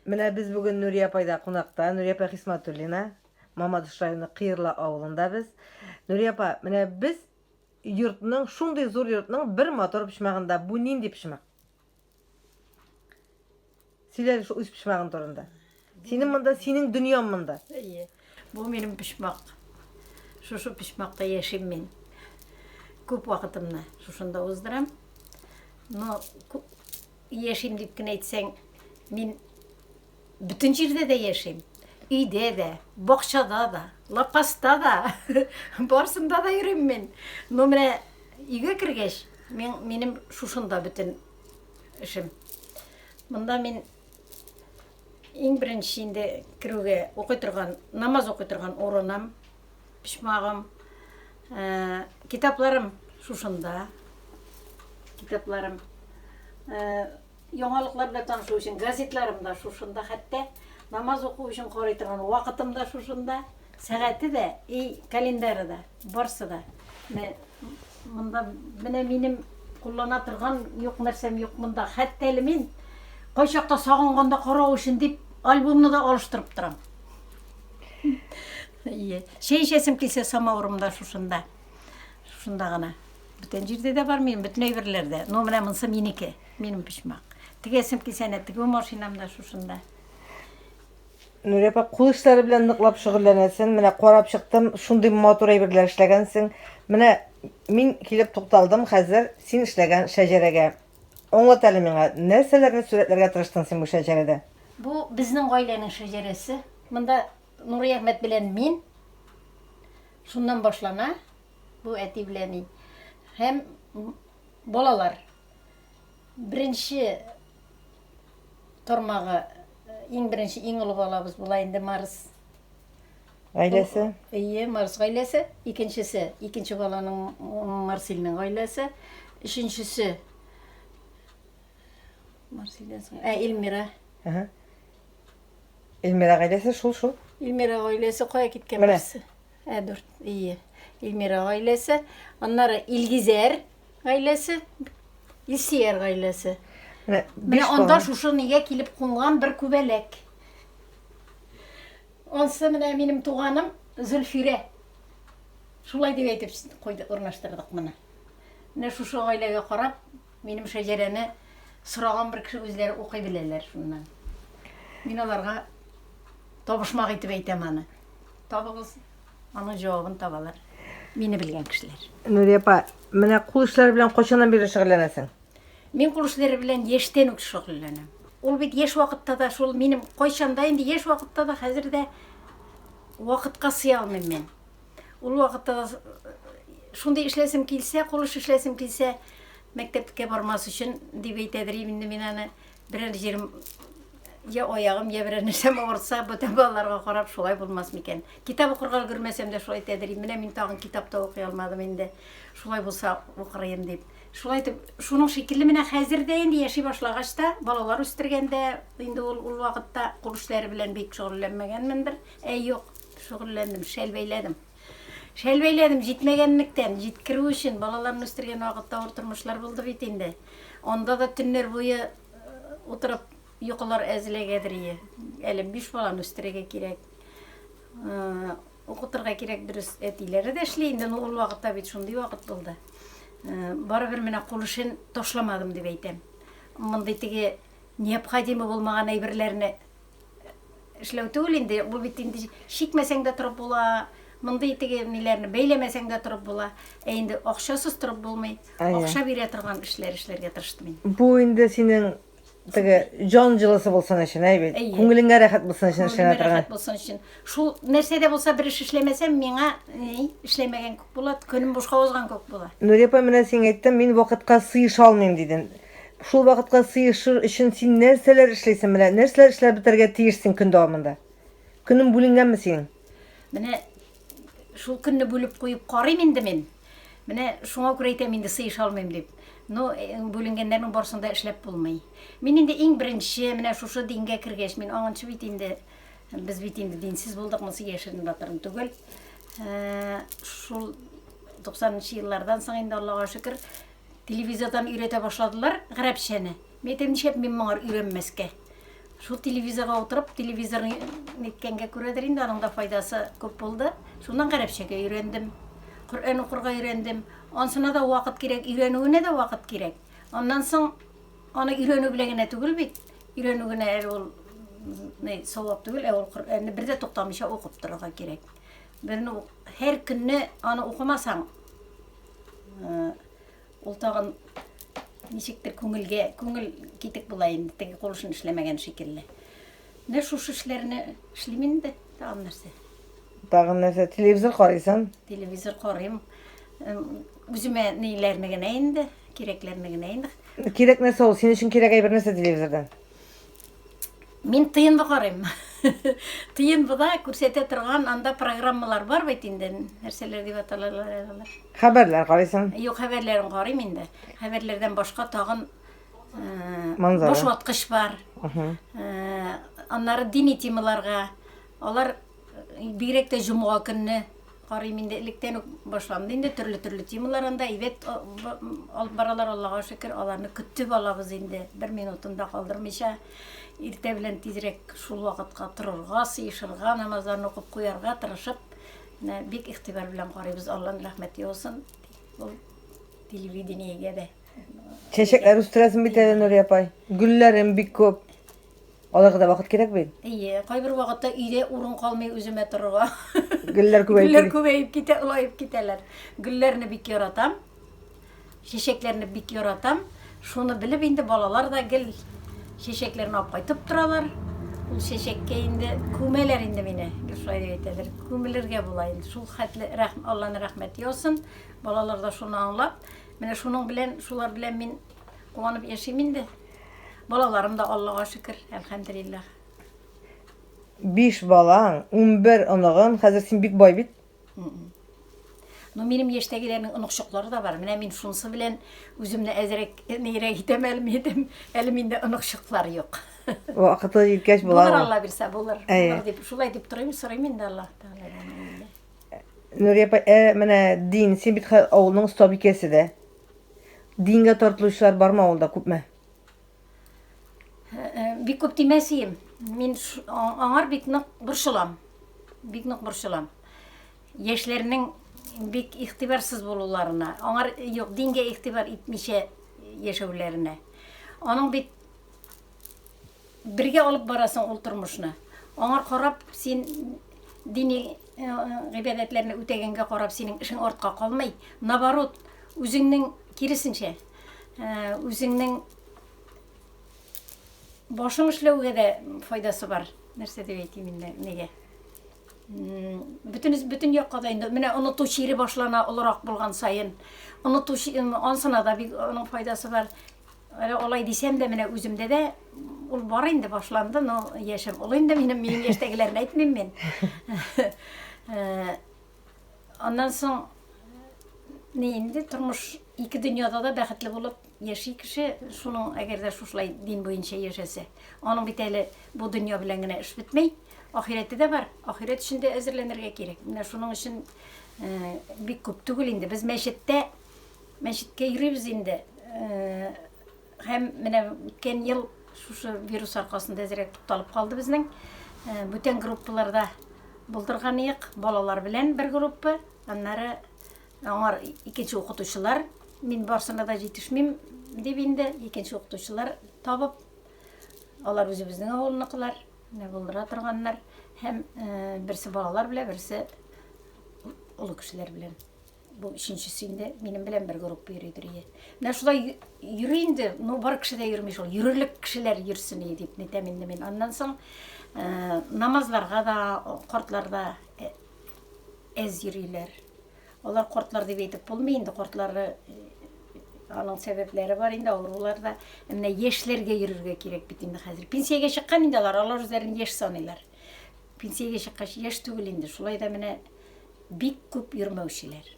Менә без бүген Нурия апайда кунакта, Нурия апа Хисматуллина, Мамадыш районы Кыйрлы авылында без. Нурия апа, менә без йортның, шундый зур йортның бер мотор пишмагында, бу нинди пишмак? Сөйлә шу үз пишмагың турында. Синең монда, синең дөньяң монда. İyi. Bu benim pişmak. Şu pişmakta yaşayayım ben. Көп vakitімді şuşunda uzdıram. No, yaşayayım deyip kine etsen, men bütün yerde de yaşayayım. Үйде de, бақшада да, лапаста да, барсында да yürüyüm мен. Но міне үйге кіргеш, менің шушында bütün ішім. Мұнда мен ең біріншінде кіруге оқи тұрған, намаз оқи тұрған орынам, пішмағым, китапларым шушында, китапларым, яңалықларда танышу үшін газетларым да шушында, хәтта намаз оқу үшін қарай тұрған уақытым да шушында, сағаты да, календары да, барсы да. Мұнда міне менің қоллана тұрған жоқ нәрсем жоқ мұнда, хәтта әлі мен қай шақта сағынғанда қарау үшін деп альбомны да алыштырып тұрам. Шей ішесім келсе самауырымда шушында. Шушында ғана. Бүтін жерде де бар менің, бүтін өйбірлерде. Но мына мұнсы менікі, менің пішмақ. Тігесім келсе әне тігу машинамда шушында. Нурия апа, кул эшләре белән ныклап шөгыльләнәсең. Менә карап чыктым, шундый матур әйберләр эшләгәнсең. Менә мин килеп тукталдым хәзер син эшләгән шәҗәрәгә. Аңлат әле миңа, нәрсәләрне сурәтләргә тырыштың син бу шәҗәрәдә? Бу безнең гаиләнең шәҗәрәсе. Монда Нурия Әхмәт белән мин. Шуннан башлана. Бу әти белән мин. Һәм балалар. Беренче тормагы ең бірінші, ең ұлы балабыз бұла енді Марс. Гаиләсе? Марс гаиләсе. Икенчесе, икенче баланың Марселнең гаиләсе. Өченчесе Эльмира. Эльмира гаиләсе шул. Эльмира гаиләсе кая киткән берсе? 4. Эльмира гаиләсе. Аннары Илгизәр гаиләсе, Илсияр гаиләсе. Менә анда шушы нигә килеп кунган бер күбәләк. Онсы менә минем туганым Зөлфирә. Шулай дип әйтеп куйды, урнаштырдык моны. Менә шушы гаиләгә карап, минем шәҗәрәне сораган бер кеше үзләре укый беләләр шуннан. Мин аларга табышмак итеп әйтәм аны. Табыгыз, аның җавабын табалар. Мине белгән кешеләр. Нурия апа, менә кул эшләре белән кайчаннан бери шөгыльләнәсең? Мен кул эшләре белән яшьтән үк шөгыльләнәм. Ул бит яшь вакытта да шул минем кайчанда инде яшь вакытта да хәзер дә вакытка сыя алмыйм мен. Ул вакытта шундый эшләсем килсә, кул эшләсем килсә, мәктәпкә бармас өчен дип әйтәдер инде мин аны берәр җирем я аягым, я берәр нәрсәм авырса, бүтән балаларга карап шулай булмас микән. Китап укырга өлгермәсәм дә шулай әйтәдер. Менә мин тагын китапта укый алмадым инде. Шулай булса укырым дип. Шулай итеп, шуның шикелле менә хәзер дә инде яши башлагач та, балалар үстергәндә, инде ул вакытта кул эшләре белән бик шөгыльләнмәгәнмендер. Юк, шөгыльләндем, шәлбәйләдем. Шәлбәйләдем җитмәгәнлектән, җиткерү өчен балаларны үстергән вакытта авыр тормышлар булды бит инде. Анда да төннәр буе утырып йокылар әзләгәдер. Әле 5 баланы үстерергә кирәк. Укытырга кирәк дөрес әтиләре дә эшли инде, ул вакытта бит шундый вакыт булды. Барыбер менә кул эшен ташламадым дип әйтәм. Мондый теге необходимо булмаган әйберләрне эшләү түгел инде, бу бит инде шикмәсәң дә торып була, мондый теге ниләрне бәйләмәсәң дә торып була. Инде акчасыз торып булмый. Акча бирә торган эшләргә тырыштым мин. Бу инде синең теге җан җылысы булсын өчен, әйбит. Күңелеңгә рәхәт булсын өчен эшләнә торган. Рәхәт булсын өчен. Шул нәрсәдә булса бер эш эшләмәсәм, миңа эшләмәгән күп була, көнем бушка узган күп була. Нурия апа, менә син әйттең, мин вакытка сыеша алмыйм дидең. Шул вакытка сыешыр өчен син нәрсәләр эшләйсең, менә нәрсәләр эшләп бетәргә тиешсең көн дәвамында? Көнең бүленгәнме синең? Менә шул көнне бүлеп куеп карыйм инде мин. Менә шуңа күрә әйтәм инде сыеша алмыйм дип. Но бүленгәннәрнең барсында эшләп булмый. Мин инде иң беренче менә шушы дингә кергәч, мин аңынчы бит инде, без бит инде динсез булдык, монсы яшерен батырым түгел. Шул 90-нчы еллардан соң инде Аллага шөкер, телевизордан өйрәтә башладылар гәрәпчәне. Мен әйтәм, нишәп мин моңар өйрәнмәскә. Шул телевизорга утырып, телевизор неткәнгә күрәдер инде, аның да файдасы күп булды. Шуннан гарәпчәгә өйрәндем. Коръән укырга өйрәндем. Ансына да вакыт кирәк, өйрәнүенә дә вакыт кирәк. Аннан соң аны өйрәнү белән генә түгел бит. Өйрәнү генә ул савап түгел, ул Коръәнне бердә туктамыйча укып торырга кирәк. Берне һәр көнне аны укымасаң, ул тагын ничектер күңел китек була инде, теге кул эшен эшләмәгән шикелле. Менә шушы эшләрне эшлим инде, тагын нәрсә. Тагын нәрсә, телевизор карыйсың? Телевизор карыйм. Үземә ниләрне генә инде, кирәкләрне генә инде. Кирәк нәрсә ул? Син өчен кирәк әйбер нәрсә телевизордан? Мин тыйынды карыйм. Тыйынбыда күрсәтә торган анда программалар бар бит инде. Нәрсәләр дип аталалар. Хәбәрләр карыйсың? Юк, хәбәрләрен карыйм инде. Хәбәрләрдән башка тагын Манзара. бош ваткыч бар. Аннары дини темаларга, алар бигрәк тә җомга көнне карыйм инде. Электән үк башланды инде төрле темалар анда. Ибет алып баралар, Аллага шөкер, аларны көтүп алабыз инде. 1 минутында калдырмыйча. Иртә белән тизрәк шул вакытка торырга, сыйышырга, намазларны укып куярга тырышып, бик игътибар белән карыйбыз. Алланың рәхмәте булсын. Ул телевидениегә дә. Чәчәкләр үстерәсең бит әле, Нурия апай. Гөлләрем бик күп. Аларга да вакыт кирәк бит. Кайбер вакытта өйдә урын калмый үземә торырга. Гөлләр Күбәйеп китә, улаеп китәләр. Гөлләрне бик яратам. Чәчәкләрне бик яратам. Шуны белеп инде балалар да гел чәчәкләрне алып кайтып торалар. Ул чәчәккә инде күмәләр инде мине. Шулай дип әйтәләр. Күмелергә була инде. Шул хәтле Алланың рәхмәте яусын. Балалар да шуны аңлап, менә шуның белән, шулар белән мин куанып яшим инде. Балаларым да Аллага шөкер, әлхәмдүлиллаһ. 5 балаң, 11 оныгың, хәзер син бик бай бит. Ну, минем яшьтәгеләрнең оныкчыклары да бар. Менә мин шунысы белән үземне әзрәк нирәк итәм, әле миндә оныкчыклар юк. Вакыты җиткәч Булыр, була. Алла бирсә, булыр. Булыр дип, шулай дип торыйм, сорыйм инде Аллаһ Тәгаләдән. Нурия апай, менә дин, син бит авылның стабикәсе дә. Дингә тартылучылар бармы авылда, күпме? Бик күп тимәсем. Мин аңар бик нык борчылам. Бик нык борчылам. Яшьләрнең бик игътибарсыз булуларына, аңар юк, дингә игътибар итмичә яшәүләренә. Аның бит бергә алып барасың ул тормышны. Аңар карап, син дини гыйбадәтләрне үтәгәнгә карап, синең эшең артка калмый. Наоборот, үзеңнең киресенчә, үзеңнең башың эшләүгә дә файдасы бар. Нәрсә дип әйтим инде, нигә? Бүтін якка да инде менә оныту чире башлана олырак булган сайын. Оныту ансына да бик аның файдасы бар. Алай дисәм дә менә үземдә дә ул бар инде башланды, но яшәм ул инде минем яшьтәгеләрне әйтмим мин. Аннан соң ни инде тормыш ике дөньяда да бәхетле булып яши кеше, шуның әгәр дә шулай дин буенча яшәсә, аның бит әле бу дөнья белән генә эш бетмәй. Ахирәте дә бар. Ахирәт өчен дә әзерләнергә кирәк. Менә шуның өчен бик күп түгел инде. Без мәчеткә йөрибез инде. Һәм менә үткән ел шушы вирус аркасында әзрәк тукталып калды безнең. Бүтән группаларда булдырган идек. Балалар белән бер группа, аннары аңар икенче укытучылар. Мин барсына да җитешмим дип инде икенче укытучылар табып, алар үзебезнең авылныкылар. Ne buldıra turganlar hem birisi balalar bile birisi ulu kişiler bilen. Bu üçüncüsünde benim bilen bir grup yürüdür diye. Ne şulay yürüyünde, no bar kişi de yürümüş ol. Yürürlük kişiler yürüsün diye deyip netem indi men. Ondan soň namazlarga da kortlarda ez yürüyler. Olar kortlar diye deyip bulmayındı. Kortları Aның sebepleri var indi, avrularda. Emine yeşlerge yürürge kirek bit indi hazır. Pensiyege çıkkan indiler, Allah üzerine yeş sanıylar. Pensiyege çıkkaş yeş tügül indi. Şulay da mene bik küp yürümevşiler.